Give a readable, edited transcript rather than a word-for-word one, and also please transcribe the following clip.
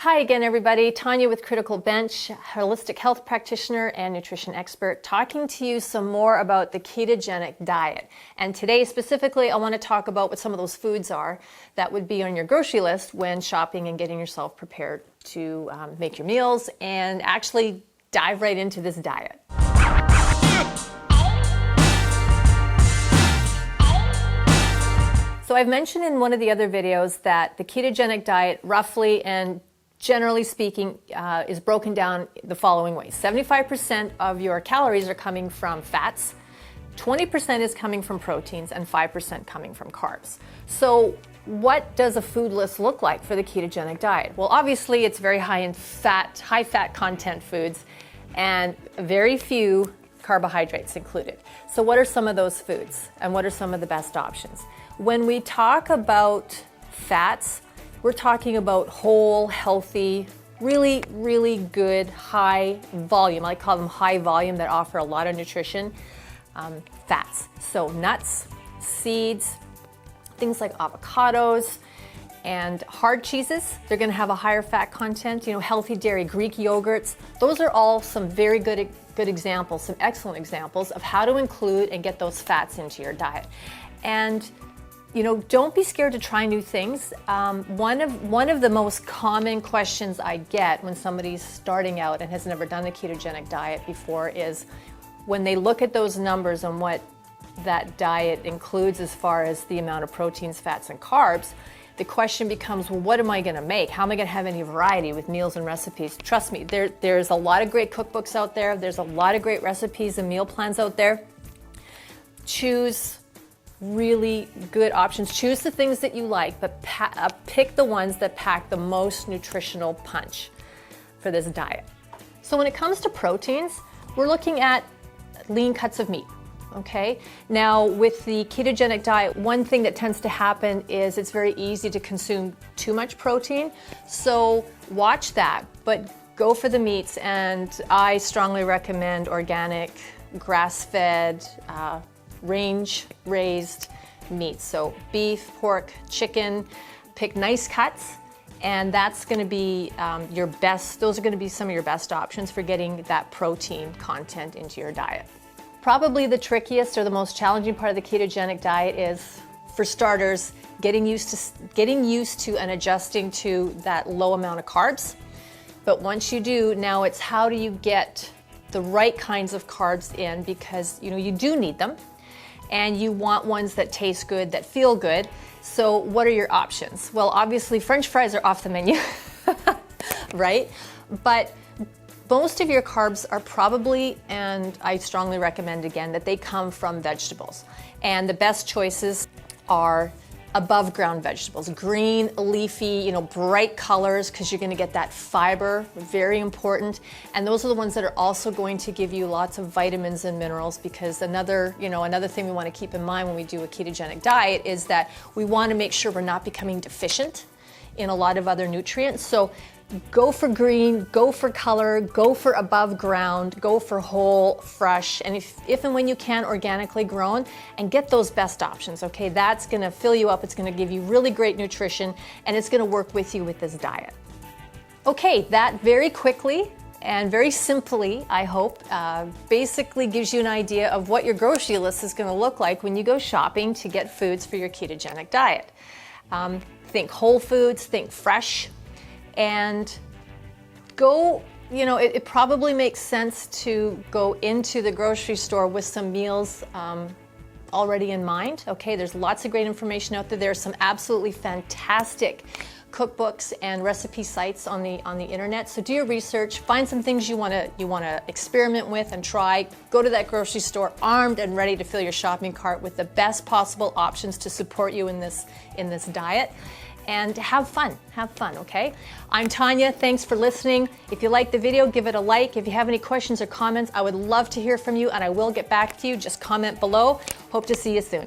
Hi again, everybody. Tanya with Criticalbench, holistic health practitioner and nutrition expert, talking to you some more about the ketogenic diet. And today, specifically, I want to talk about what some of those foods are that would be on your grocery list when shopping and getting yourself prepared to make your meals and actually dive right into this diet. So I've mentioned in one of the other videos that the ketogenic diet, roughly and generally speaking, is broken down the following way. 75% of your calories are coming from fats, 20% is coming from proteins, and 5% coming from carbs. So what does a food list look like for the ketogenic diet? Well, obviously it's very high in fat, high fat content foods, and very few carbohydrates included. So what are some of those foods, and what are some of the best options? When we talk about fats, we're talking about whole, healthy, really good, high volume. I call them high volume, that offer a lot of nutrition, fats. So nuts, seeds, things like avocados, and hard cheeses. They're going to have a higher fat content. Healthy dairy, Greek yogurts. Those are all some very good examples, some excellent examples of how to include and get those fats into your diet. And don't be scared to try new things. One of the most common questions I get when somebody's starting out and has never done the ketogenic diet before is when they look at those numbers and what that diet includes as far as the amount of proteins, fats, and carbs, the question becomes, well, what am I going to make? How am I going to have any variety with meals and recipes? Trust me, there's a lot of great cookbooks out there. There's a lot of great recipes and meal plans out there. Choose really good options. Choose the things that you like, but pick the ones that pack the most nutritional punch for this diet. So when it comes to proteins, we're looking at lean cuts of meat. Okay. Now with the ketogenic diet, one thing that tends to happen is it's very easy to consume too much protein. So watch that, but go for the meats. And I strongly recommend organic, grass-fed, range-raised meats. So beef, pork, chicken, pick nice cuts, and that's going to be your best. Those are going to be some of your best options for getting that protein content into your diet. Probably the trickiest or the most challenging part of the ketogenic diet is, for starters, getting used to and adjusting to that low amount of carbs. But once you do, now it's how do you get the right kinds of carbs in, because you do need them. And you want ones that taste good, that feel good. So what are your options? Well, obviously French fries are off the menu, right? But most of your carbs are probably, and I strongly recommend again, that they come from vegetables. And the best choices are above ground vegetables, green, leafy, bright colors, because you're going to get that fiber, very important. And those are the ones that are also going to give you lots of vitamins and minerals, because another thing we want to keep in mind when we do a ketogenic diet is that we want to make sure we're not becoming deficient in a lot of other nutrients. So go for green, go for color, go for above ground, go for whole, fresh, and if and when you can, organically grown, and get those best options, okay? That's gonna fill you up, it's gonna give you really great nutrition, and it's gonna work with you with this diet. Okay, that very quickly and very simply, I hope, basically gives you an idea of what your grocery list is gonna look like when you go shopping to get foods for your ketogenic diet. Think whole foods, think fresh, and go, it probably makes sense to go into the grocery store with some meals already in mind. Okay, there's lots of great information out there. There's some absolutely fantastic cookbooks and recipe sites on the internet. So do your research, find some things you want to experiment with and try. Go to that grocery store armed and ready to fill your shopping cart with the best possible options to support you in this diet. And have fun, okay? I'm Tanya, thanks for listening. If you liked the video, give it a like. If you have any questions or comments, I would love to hear from you, and I will get back to you. Just comment below. Hope to see you soon.